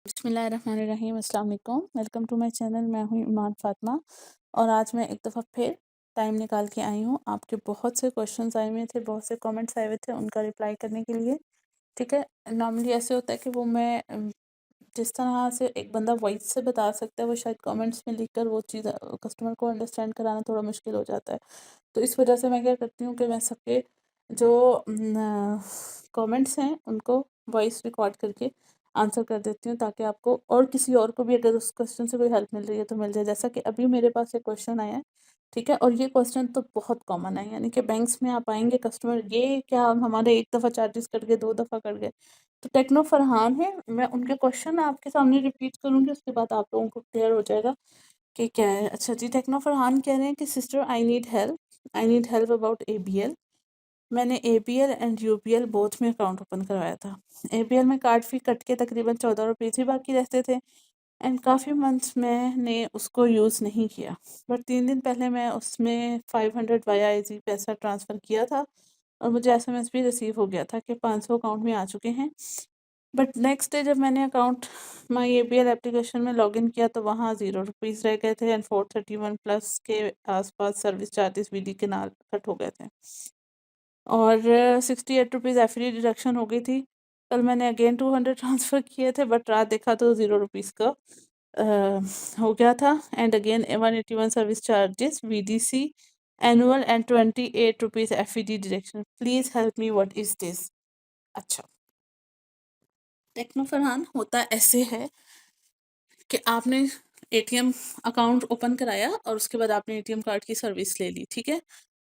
बिस्मिल्लाहिर्रहमानिर्रहीम, अस्सलाम वालेकुम। Welcome to my channel. मैं हूँ ईमान फ़ातिमा और आज मैं एक दफ़ा फिर टाइम निकाल के आई हूँ। आपके बहुत से क्वेश्चंस आए हुए थे, बहुत से कमेंट्स आए हुए थे, उनका रिप्लाई करने के लिए। ठीक है, नॉर्मली ऐसे होता है कि वो मैं जिस तरह से एक बंदा वॉइस से बता सकता है, वो शायद कमेंट्स में लिखकर वो चीज़ कस्टमर को अंडरस्टैंड कराना थोड़ा मुश्किल हो जाता है। तो इस वजह से मैं क्या करती हूँ कि मैं सबके जो कमेंट्स हैं उनको वॉइस रिकॉर्ड करके आंसर कर देती हूँ, ताकि आपको और किसी और को भी अगर उस क्वेश्चन से कोई हेल्प मिल रही है तो मिल जाए। जैसा कि अभी मेरे पास एक क्वेश्चन आया है, ठीक है, और ये क्वेश्चन तो बहुत कॉमन है, यानी कि बैंक्स में आप आएंगे कस्टमर, ये क्या हमारे एक दफ़ा चार्जेस कट गए, 2 दफ़ा कट गए। तो टेक्नो फरहान है, मैं उनके क्वेश्चन आपके सामने रिपीट करूंगी, उसके बाद आप लोगों को क्लियर हो जाएगा कि क्या है। अच्छा जी, टेक्नो फरहान कह रहे हैं कि sister I need help about ABL। मैंने ABL एंड UBL बोथ में अकाउंट ओपन करवाया था। ABL में कार्ड फी कट के तकरीबन 14 रुपये ही बाकी रहते थे एंड काफ़ी मंथ्स मैंने उसको यूज़ नहीं किया, बट 3 दिन पहले मैं उसमें 500 वाया इजी पैसा ट्रांसफ़र किया था और मुझे SMS भी रिसीव हो गया था कि 500 अकाउंट में आ चुके हैं। बट नेक्स्ट डे जब मैंने अकाउंट माई ABL एप्लीकेशन में लॉगिन किया तो वहाँ 0 रुपीज़ रह गए थे एंड 431 प्लस के आसपास सर्विस चार्जेस VD के नाल कट हो गए थे और 68 रुपीज़ एफडी डिडक्शन हो गई थी। कल मैंने अगेन 200 ट्रांसफ़र किए थे, बट रात देखा तो 0 रुपीज़ का हो गया था and again 181 service charges VDC annual and 28 rupees FED deduction. Please help me, what is this? अच्छा, टेक्नो फरहान, होता ऐसे है कि आपने ATM अकाउंट ओपन कराया और उसके बाद आपने ATM कार्ड की सर्विस ले ली, ठीक है?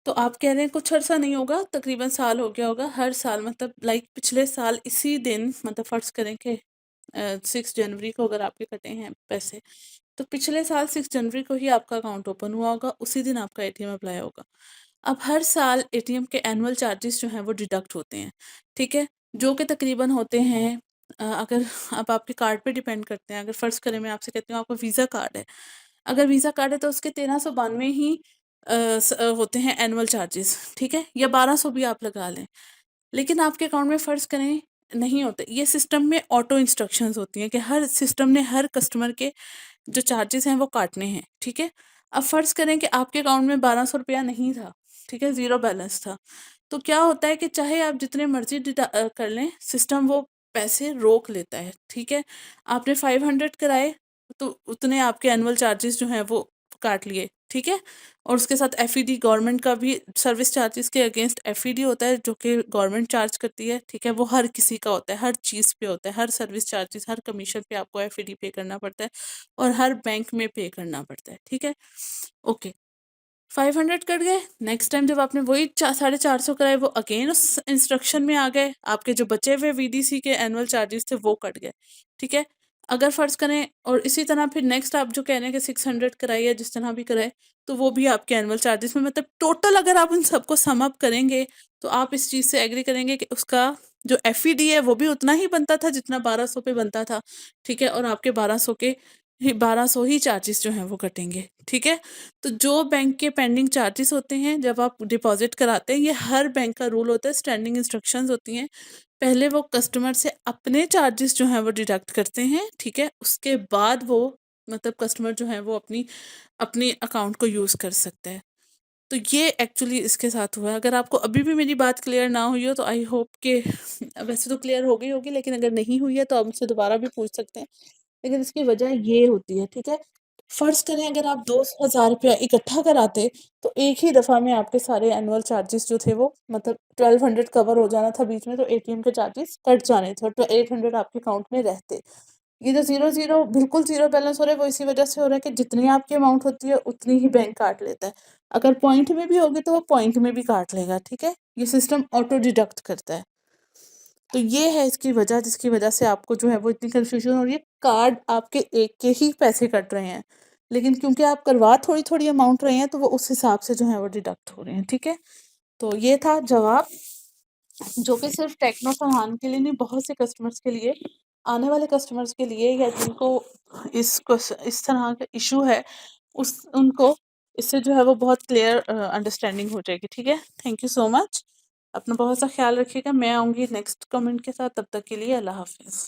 तो आप कह रहे हैं कुछ अर्सा नहीं होगा, तकरीबन साल हो गया होगा। हर साल मतलब लाइक पिछले साल इसी दिन, मतलब फ़र्ज़ करें कि 6 जनवरी को अगर आपके कटे हैं पैसे, तो पिछले साल 6 जनवरी को ही आपका अकाउंट ओपन हुआ होगा, उसी दिन आपका ATM अप्लाई होगा। अब हर साल ATM के एनुअल चार्जेस जो हैं वो डिडक्ट होते हैं, ठीक है? जो कि तकरीबन होते हैं अगर अब आपके कार्ड पे डिपेंड करते हैं। अगर फ़र्ज़ करें मैं आपसे कहती हूँ आपका वीज़ा कार्ड है, अगर वीज़ा कार्ड है तो उसके 1392 ही होते हैं एनुअल चार्जेस, ठीक है? या 1200 भी आप लगा लें। लेकिन आपके अकाउंट में फ़र्ज़ करें नहीं होते, ये सिस्टम में ऑटो इंस्ट्रक्शंस होती हैं कि हर सिस्टम ने हर कस्टमर के जो चार्जेस हैं वो काटने हैं, ठीक है? अब फ़र्ज़ करें कि आपके अकाउंट में 1200 रुपया नहीं था, ठीक है? ज़ीरो बैलेंस था। तो क्या होता है कि चाहे आप जितने मर्ज़ी कर लें, सिस्टम वो पैसे रोक लेता है, ठीक है? आपने 500 कराए, तो उतने आपके एनुअल चार्जेस जो हैं वो काट लिए, ठीक है? और उसके साथ FED गवर्नमेंट का भी सर्विस चार्जेस के अगेंस्ट FED होता है, जो कि गवर्नमेंट चार्ज करती है, ठीक है? वो हर किसी का होता है, हर चीज़ पे होता है, हर सर्विस चार्जेस, हर कमीशन पे आपको FED पे करना पड़ता है और हर बैंक में पे करना पड़ता है, ठीक है? ओके, 500 कट गए। नेक्स्ट टाइम जब आपने वही 450 कराए, वो अगेन उस इंस्ट्रक्शन में आ गए, आपके जो बचे हुए VDC के एनुअल चार्जेस थे वो कट गए, ठीक है? अगर फ़र्ज़ करें और इसी तरह फिर नेक्स्ट आप जो कह रहे हैं कि 600 कराइए या जिस तरह भी कराए, तो वो भी आपके एनुअल चार्जेस में, मतलब टोटल अगर आप उन सबको सम अप करेंगे, तो आप इस चीज़ से एग्री करेंगे कि उसका जो FED है वो भी उतना ही बनता था जितना 1200 पे बनता था, ठीक है? और आपके 1200 ही चार्जेस जो हैं वो कटेंगे, ठीक है? तो जो बैंक के पेंडिंग चार्जेस होते हैं जब आप डिपॉज़िट कराते हैं, ये हर बैंक का रूल होता है, स्टैंडिंग इंस्ट्रक्शंस होती हैं। पहले वो कस्टमर से अपने चार्जेस जो हैं वो डिडक्ट करते हैं, ठीक है? उसके बाद वो मतलब कस्टमर जो है वो अपनी अकाउंट को यूज़ कर सकता है। तो ये एक्चुअली इसके साथ हुआ है। अगर आपको अभी भी मेरी बात क्लियर ना हुई हो तो आई होप कि वैसे तो क्लियर हो गई होगी, लेकिन अगर नहीं हुई है तो आप मुझसे दोबारा भी पूछ सकते हैं। लेकिन इसकी वजह ये होती है, ठीक है? फ़र्ज़ करें अगर आप 2,000 रुपया इकट्ठा कराते, तो एक ही दफ़ा में आपके सारे एनुअल चार्जेस जो थे वो मतलब 1200 कवर हो जाना था बीच में, तो ATM के चार्जेस कट जाने थे और तो 800 आपके अकाउंट में रहते। ये जो 0-0 बिल्कुल ज़ीरो बैलेंस हो रहा है, वो इसी वजह से हो रहा है कि जितनी आपकी अमाउंट होती है, उतनी ही बैंक काट लेता है। अगर पॉइंट में भी होगी, तो वो पॉइंट में भी काट लेगा, ठीक है? ये सिस्टम ऑटो डिडक्ट करता है। तो ये है इसकी वजह, जिसकी वजह से आपको जो है वो इतनी कन्फ्यूज़न हो रही है। कार्ड आपके एक के ही पैसे कट रहे हैं, लेकिन क्योंकि आप करवा थोड़ी-थोड़ी अमाउंट रहे हैं, तो वो उस हिसाब से जो है वो डिडक्ट हो रहे हैं, ठीक है? तो ये था जवाब, जो कि सिर्फ़ टेक्नो फरहान के लिए नहीं, बहुत से कस्टमर्स के लिए, आने वाले कस्टमर्स के लिए या जिनको इस तरह का इश्यू है, उनको इससे जो है वो बहुत क्लियर अंडरस्टैंडिंग हो जाएगी, ठीक है? Thank you so much. अपना बहुत सा ख़्याल रखिएगा। मैं आऊँगी नेक्स्ट कमेंट के साथ, तब तक के लिए अल्लाह हाफ़िज़।